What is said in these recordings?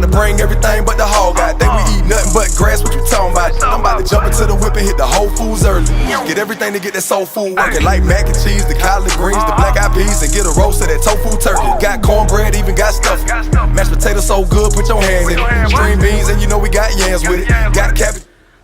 bring everything but the hog. I think we eat nothing but grass, what you talking about? I'm about to jump into the whip and hit the Whole Foods early. Get everything to get that soul food working, like mac and cheese, the collard greens, the black eyed peas, and get a roast of that tofu turkey. Got cornbread, even got stuffing. Mashed potatoes so good, put your hand in it. String beans, and you know we got yams with it. Got cabbage.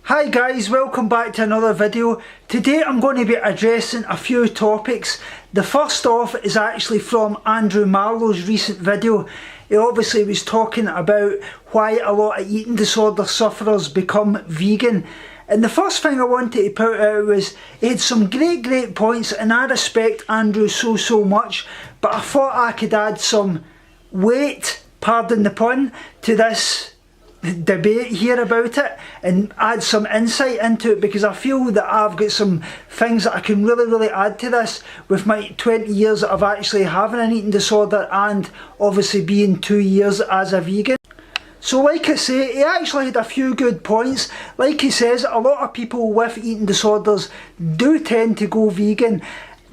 Hi guys, welcome back to another video. Today I'm going to be addressing a few topics. The first off is actually from Andrew Marlowe's recent video. He obviously was talking about why a lot of eating disorder sufferers become vegan. And the first thing I wanted to put out was he had some great points, and I respect Andrew so much, but I thought I could add some weight, pardon the pun, to this debate here about it and add some insight into it, because I feel that I've got some things that I can really add to this with my 20 years of actually having an eating disorder and obviously being 2 years as a vegan. So like I say, he actually had a few good points. Like he says, a lot of people with eating disorders do tend to go vegan.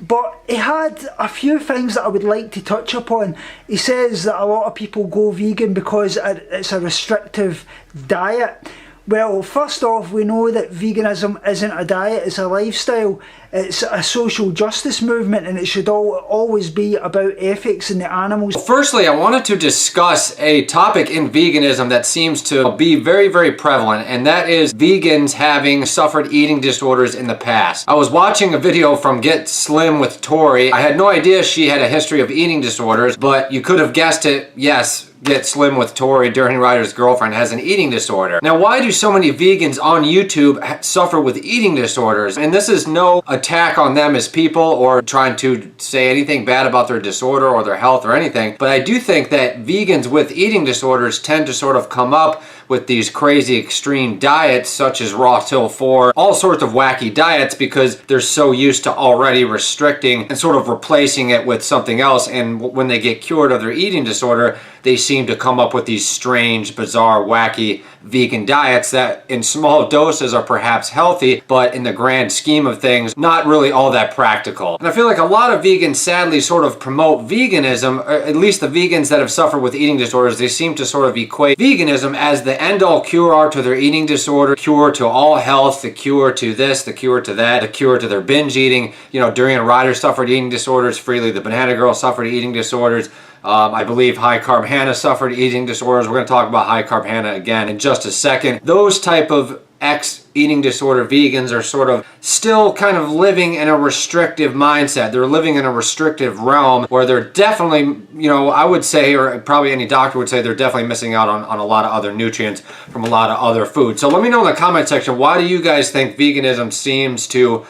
But he had a few things that I would like to touch upon. He says that a lot of people go vegan because it's a restrictive diet. Well, first off, we know that veganism isn't a diet, it's a lifestyle. It's a social justice movement, and it should always be about ethics and the animals. Firstly, I wanted to discuss a topic in veganism that seems to be very prevalent, and that is vegans having suffered eating disorders in the past. I was watching a video from Get Slim with Tori. I had no idea she had a history of eating disorders, but you could have guessed it, yes. Get Slim with Tori, Dirty Rider's girlfriend, has an eating disorder. Now, why do so many vegans on YouTube suffer with eating disorders? And this is no attack on them as people or trying to say anything bad about their disorder or their health or anything, but I do think that vegans with eating disorders tend to sort of come up with these crazy extreme diets such as Raw Till 4, all sorts of wacky diets, because they're so used to already restricting and sort of replacing it with something else, and when they get cured of their eating disorder, they seem to come up with these strange, bizarre, wacky vegan diets that in small doses are perhaps healthy, but in the grand scheme of things, not really all that practical. And I feel like a lot of vegans sadly sort of promote veganism, or at least the vegans that have suffered with eating disorders, they seem to sort of equate veganism as the end-all cure to their eating disorder, cure to all health, the cure to this, the cure to that, the cure to their binge eating. You know, Durian Ryder suffered eating disorders, Freely the Banana Girl suffered eating disorders. I believe High Carb Hannah suffered eating disorders. We're going to talk about High Carb Hannah again in just a second. Those type of ex-eating disorder vegans are sort of still kind of living in a restrictive mindset. They're living in a restrictive realm where they're definitely, you know, I would say, or probably any doctor would say, they're definitely missing out on a lot of other nutrients from a lot of other food. So let me know in the comment section, why do you guys think veganism seems to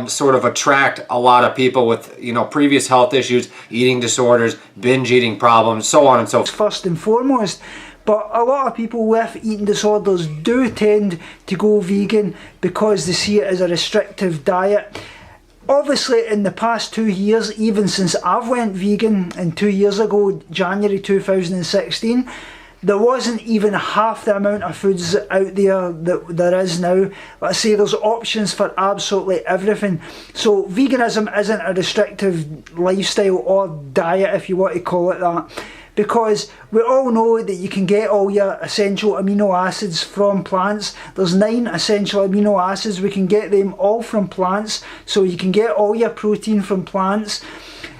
sort of attract a lot of people with, you know, previous health issues, eating disorders, binge eating problems, so on and so forth? First and foremost, but a lot of people with eating disorders do tend to go vegan because they see it as a restrictive diet. Obviously, in the past 2 years, even since I've went vegan, and 2 years ago, January 2016, there wasn't even half the amount of foods out there that there is now. Let's say there's options for absolutely everything. So veganism isn't a restrictive lifestyle or diet, if you want to call it that, because we all know that you can get all your essential amino acids from plants. There's 9 essential amino acids. We can get them all from plants, so you can get all your protein from plants.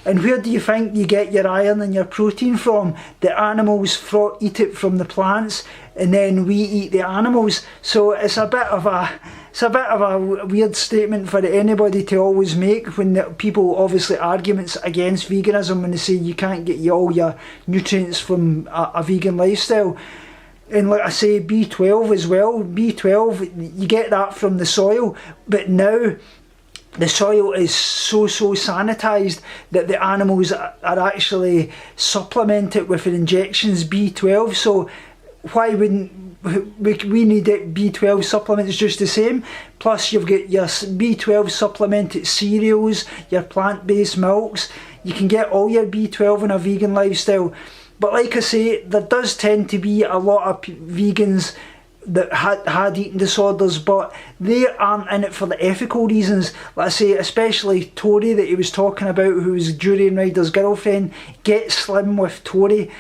And where do you think you get your iron and your protein from? The animals eat it from the plants, and then we eat the animals. So it's a bit of a weird statement for anybody to always make when people obviously arguments against veganism, when they say you can't get all your nutrients from a vegan lifestyle. And like I say, B12 as well. B12, you get that from the soil, but now the soil is so sanitized that the animals are actually supplemented with injections B12. So why wouldn't we need it? B12 supplements just the same. Plus you've got your B12 supplemented cereals, your plant-based milks. You can get all your B12 in a vegan lifestyle. But like I say, there does tend to be a lot of vegans that had eating disorders, but they aren't in it for the ethical reasons. Let's say especially Tori that he was talking about, who was Durian Rider's girlfriend, Get Slim with Tori.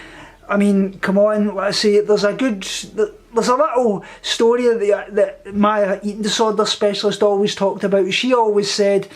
I mean, come on, let's say there's a little story that my eating disorder specialist always talked about. She always said,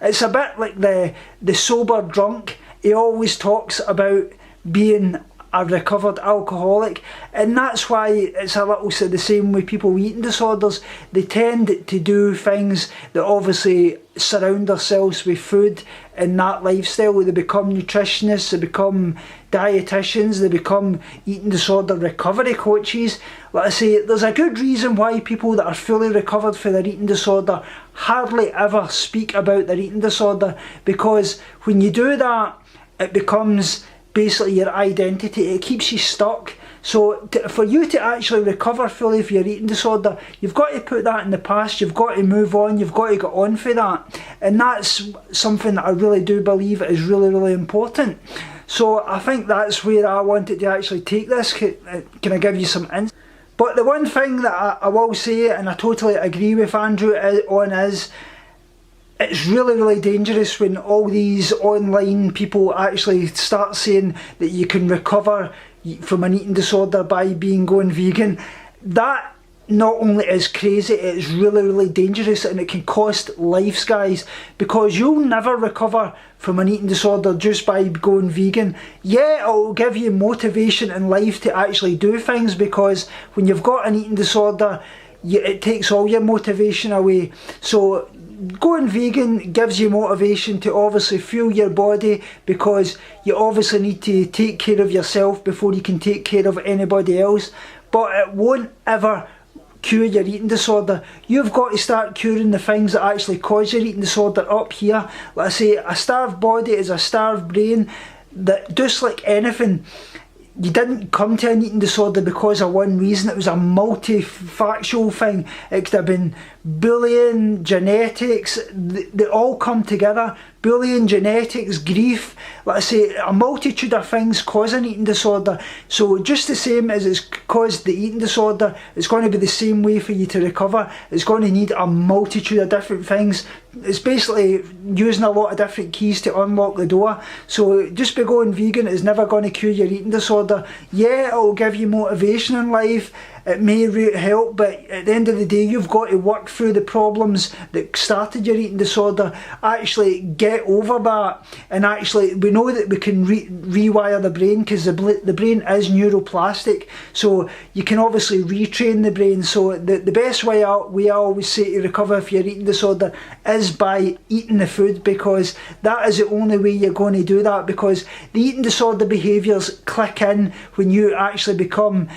it's a bit like the sober drunk. He always talks about being a recovered alcoholic, and that's why it's a little the same with people with eating disorders. They tend to do things that obviously surround themselves with food and that lifestyle. They become nutritionists, they become dietitians, they become eating disorder recovery coaches. Like I say, there's a good reason why people that are fully recovered for their eating disorder hardly ever speak about their eating disorder, because when you do that, it becomes basically your identity. It keeps you stuck. So for you to actually recover fully for your eating disorder, you've got to put that in the past, you've got to move on, you've got to get on for that. And that's something that I really do believe is really, really important. So I think that's where I wanted to actually take this. Can I give you some insight? But the one thing that I will say, and I totally agree with Andrew on, is it's really, really dangerous when all these online people actually start saying that you can recover from an eating disorder by going vegan. That not only is crazy, it's really, really dangerous, and it can cost lives, guys, because you'll never recover from an eating disorder just by going vegan. Yeah, it'll give you motivation in life to actually do things, because when you've got an eating disorder, it takes all your motivation away. So going vegan gives you motivation to obviously fuel your body, because you obviously need to take care of yourself before you can take care of anybody else. But it won't ever cure your eating disorder. You've got to start curing the things that actually cause your eating disorder up here. Like I say, a starved body is a starved brain. That just like anything, you didn't come to an eating disorder because of one reason. It was a multifactorial thing. It could have been bullying, genetics, they all come together. Bullying, genetics, grief, like I say, a multitude of things cause an eating disorder. So just the same as it's caused the eating disorder, it's going to be the same way for you to recover. It's going to need a multitude of different things. It's basically using a lot of different keys to unlock the door. So just by going vegan is never going to cure your eating disorder. Yeah, it'll give you motivation in life, it may help, but at the end of the day, you've got to work through the problems that started your eating disorder, actually get over that, and actually, we know that we can rewire the brain, because the brain is neuroplastic, so you can obviously retrain the brain. So the best way I always say to recover for your eating disorder is by eating the food, because that is the only way you're going to do that, because the eating disorder behaviours click in when you actually become,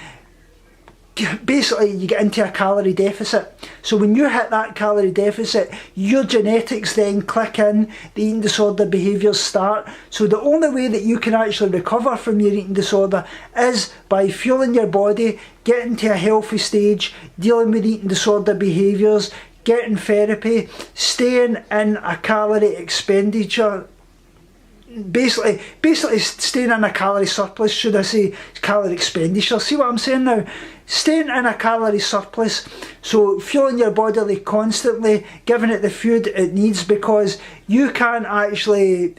basically you get into a calorie deficit. So when you hit that calorie deficit, your genetics then click in, the eating disorder behaviours start. So the only way that you can actually recover from your eating disorder is by fueling your body, getting to a healthy stage, dealing with eating disorder behaviours, getting therapy, staying in a calorie expenditure, basically staying in a calorie surplus, should I say, calorie expenditure. See what I'm saying now? Staying in a calorie surplus, so fueling your body constantly, giving it the food it needs, because you can't actually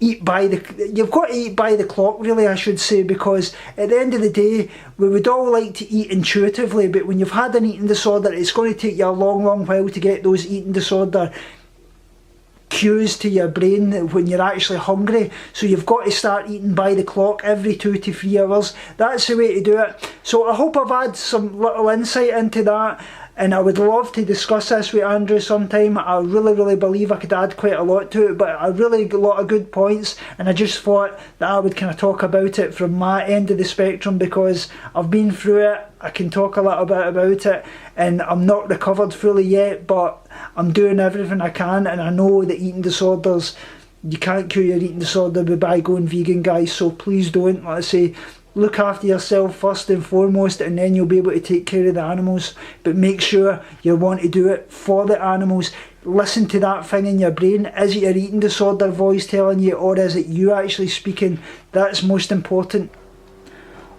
you've got to eat by the clock, really, I should say, because at the end of the day, we would all like to eat intuitively, but when you've had an eating disorder, it's going to take you a long, long while to get those eating disorder cues to your brain when you're actually hungry. So you've got to start eating by the clock every 2 to 3 hours. That's the way to do it. So I hope I've had some little insight into that, and I would love to discuss this with Andrew sometime. I really believe I could add quite a lot to it, but a lot of good points, and I just thought that I would kind of talk about it from my end of the spectrum, because I've been through it. I can talk a little bit about it, and I'm not recovered fully yet, but I'm doing everything I can, and I know that eating disorders, you can't cure your eating disorder by going vegan, guys, so please don't. Like I say, look after yourself first and foremost, and then you'll be able to take care of the animals, but make sure you want to do it for the animals. Listen to that thing in your brain. Is it your eating disorder voice telling you, or is it you actually speaking? That's most important.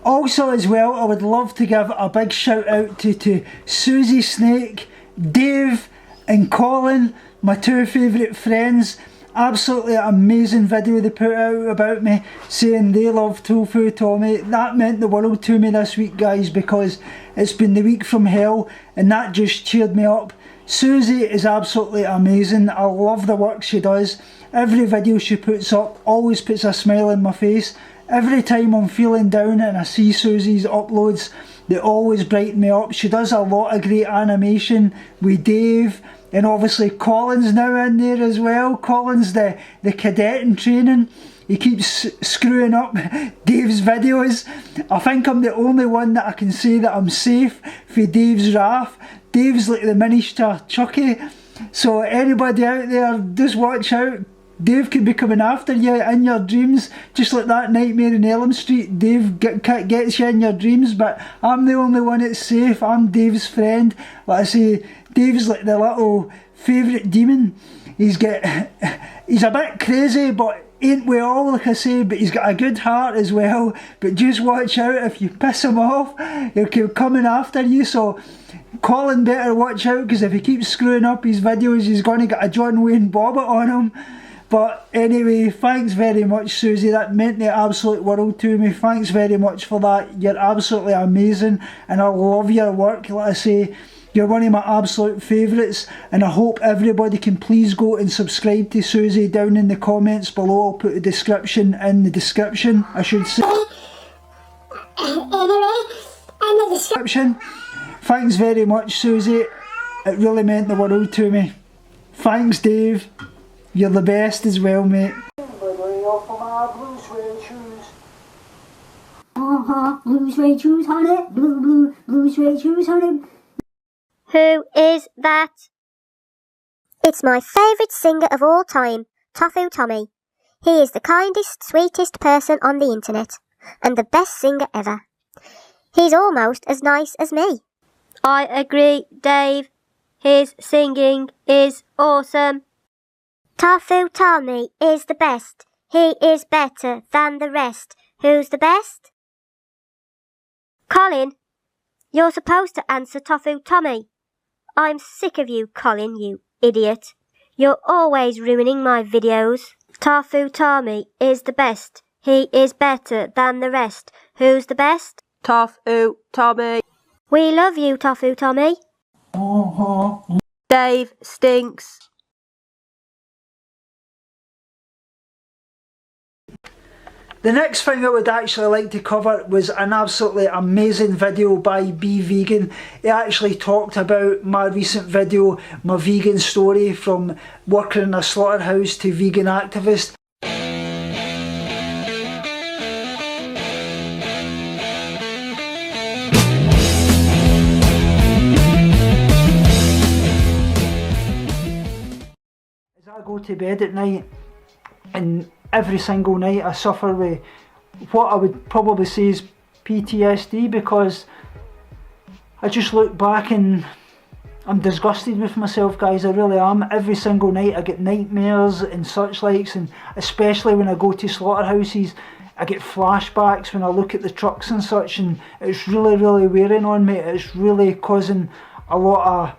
Also as well, I would love to give a big shout out to Soozie Snake, Dave and Colin, my 2 favourite friends. Absolutely amazing video they put out about me, saying they love Tofu Tommy. That meant the world to me this week, guys, because it's been the week from hell, and that just cheered me up. Soozie is absolutely amazing. I love the work she does. Every video she puts up always puts a smile on my face. Every time I'm feeling down and I see Soozie's uploads, they always brighten me up. She does a lot of great animation with Dave, and obviously Colin's now in there as well. Colin's the cadet in training. He keeps screwing up Dave's videos. I think I'm the only one that I can say that I'm safe for Dave's wrath. Dave's like the miniature Chucky. So anybody out there, just watch out. Dave could be coming after you in your dreams, just like that Nightmare on Elm Street. Dave gets you in your dreams, but I'm the only one that's safe. I'm Dave's friend. Like I say, Dave's like the little favourite demon. He's a bit crazy, but ain't we all, like I say, but he's got a good heart as well. But just watch out, if you piss him off, he'll keep coming after you. So Colin better watch out, because if he keeps screwing up his videos, he's going to get a John Wayne Bobbitt on him. But anyway, thanks very much, Soozie. That meant the absolute world to me. Thanks very much for that. You're absolutely amazing, and I love your work. Like I say, you're one of my absolute favourites, and I hope everybody can please go and subscribe to Soozie down in the comments below. I'll put the description in the description, I should say. Description. Thanks very much, Soozie. It really meant the world to me. Thanks, Dave. You're the best as well, mate. Blue suede shoes. Blue suede shoes, honey. Blue suede shoes, honey. Who is that? It's my favourite singer of all time, Tofu Tommy. He is the kindest, sweetest person on the internet, and the best singer ever. He's almost as nice as me. I agree, Dave. His singing is awesome. Tofu Tommy is the best. He is better than the rest. Who's the best? Colin, you're supposed to answer Tofu Tommy. I'm sick of you, Colin, you idiot. You're always ruining my videos. Tofu Tommy is the best. He is better than the rest. Who's the best? Tofu Tommy. We love you, Tofu Tommy. Dave stinks. The next thing I would actually like to cover was an absolutely amazing video by Be Vegan. He actually talked about my recent video, my vegan story from working in a slaughterhouse to vegan activist. As I go to bed at night, and every single night I suffer with what I would probably say is PTSD, because I just look back and I'm disgusted with myself, guys. I really am. Every single night I get nightmares and such likes, and especially when I go to slaughterhouses I get flashbacks when I look at the trucks and such, and it's really wearing on me. It's really causing a lot of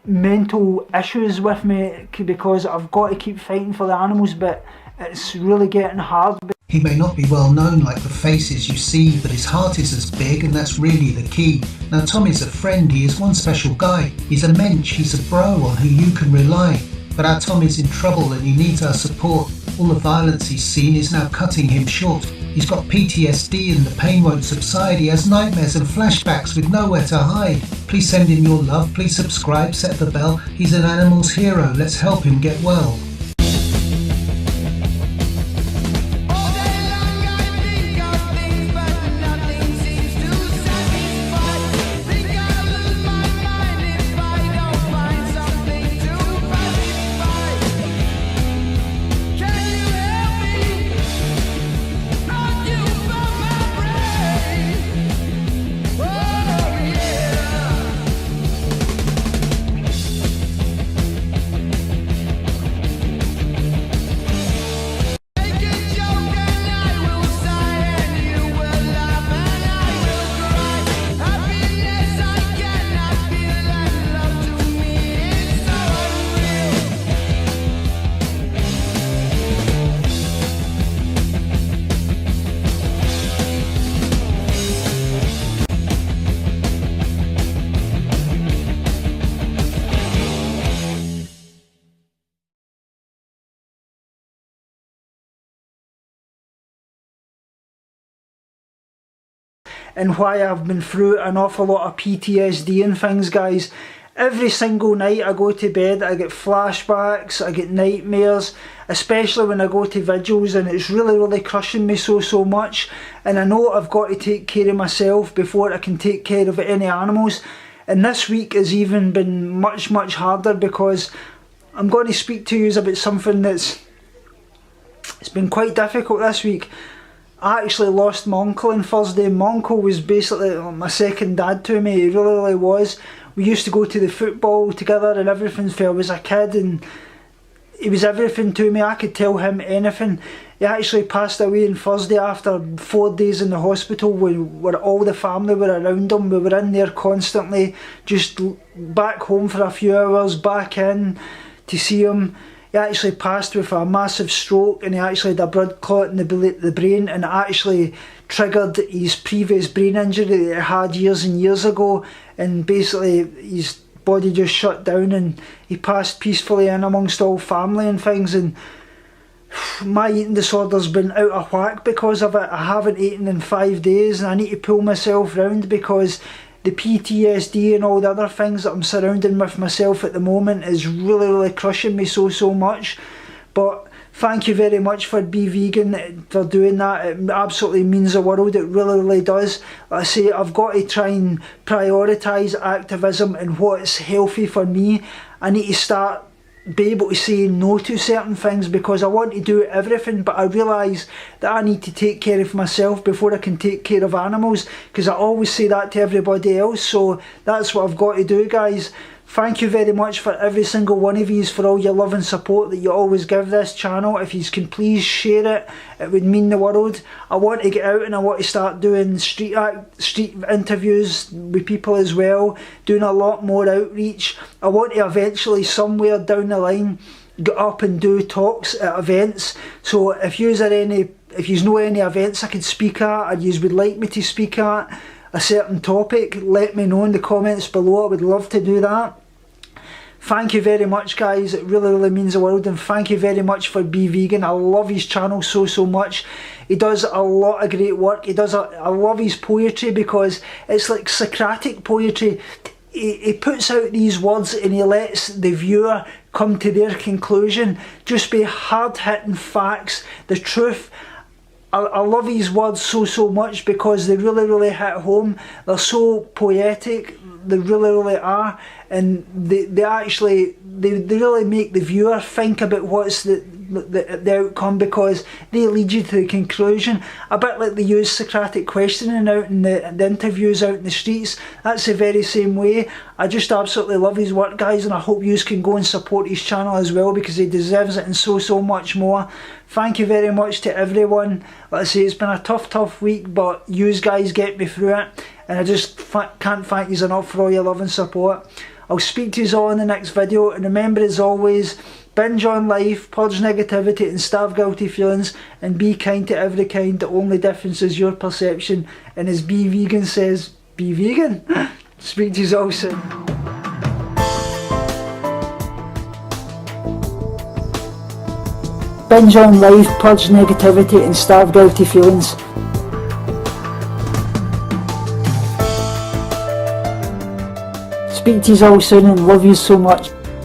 mental issues with me, because I've got to keep fighting for the animals, but it's really getting hard. He may not be well known like the faces you see, but his heart is as big, and that's really the key. Now Tommy's a friend, he is one special guy. He's a mensch, he's a bro on who you can rely. But our Tommy's in trouble and he needs our support. All the violence he's seen is now cutting him short. He's got PTSD and the pain won't subside. He has nightmares and flashbacks with nowhere to hide. Please send him your love, please subscribe, set the bell. He's an animal's hero, let's help him get well. and why I've been through an awful lot of PTSD and things, guys. Every single night I go to bed, I get flashbacks, I get nightmares, especially when I go to vigils, and it's really crushing me so much. And I know I've got to take care of myself before I can take care of any animals. And this week has even been much harder, because I'm going to speak to you about something it's been quite difficult this week. I actually lost my uncle on Thursday. My uncle was basically my second dad to me. He really was. We used to go to the football together and everything when I was a kid, and he was everything to me. I could tell him anything. He actually passed away on Thursday after 4 days in the hospital, where all the family were around him. We were in there constantly, just back home for a few hours, back in to see him. He actually passed with a massive stroke, and he actually had a blood clot in the brain, and it actually triggered his previous brain injury that he had years and years ago, and basically his body just shut down and he passed peacefully in amongst all family and things. And my eating disorder's been out of whack because of it. I haven't eaten in 5 days, and I need to pull myself round, because the PTSD and all the other things that I'm surrounding with myself at the moment is really crushing me so much. But thank you very much for Be Vegan, for doing that. It absolutely means the world. It really does. Like I say, I've got to try and prioritise activism and what's healthy for me. I need to start be able to say no to certain things, because I want to do everything, but I realise that I need to take care of myself before I can take care of animals, because I always say that to everybody else. So that's what I've got to do, guys. Thank you very much for every single one of you, for all your love and support that you always give this channel. If you can please share it, it would mean the world. I want to get out and I want to start doing street interviews with people as well, doing a lot more outreach. I want to eventually, somewhere down the line, get up and do talks at events. So if you know any events I could speak at, or you would like me to speak at a certain topic, let me know in the comments below. I would love to do that. Thank you very much, guys. It really means the world, and thank you very much for Be Vegan. I love his channel so much. He does a lot of great work. I love his poetry, because it's like Socratic poetry. He puts out these words and he lets the viewer come to their conclusion, just be hard-hitting facts, the truth. I love his words so much, because they really hit home. They're so poetic, they really are, and they really make the viewer think about what's the outcome, because they lead you to the conclusion. A bit like they use Socratic questioning out in the interviews out in the streets. That's the very same way. I just absolutely love his work, guys, and I hope you can go and support his channel as well, because he deserves it and so much more. Thank you very much to everyone. Like I say, it's been a tough week, but you guys get me through it, and I just can't thank you enough for all your love and support. I'll speak to you all in the next video, and remember, as always, binge on life, purge negativity and starve guilty feelings, and be kind to every kind. The only difference is your perception, and as Be Vegan says, be vegan. Speak to you all soon. Binge on life, purge negativity and starve guilty feelings. Speak to you all soon, and love you so much.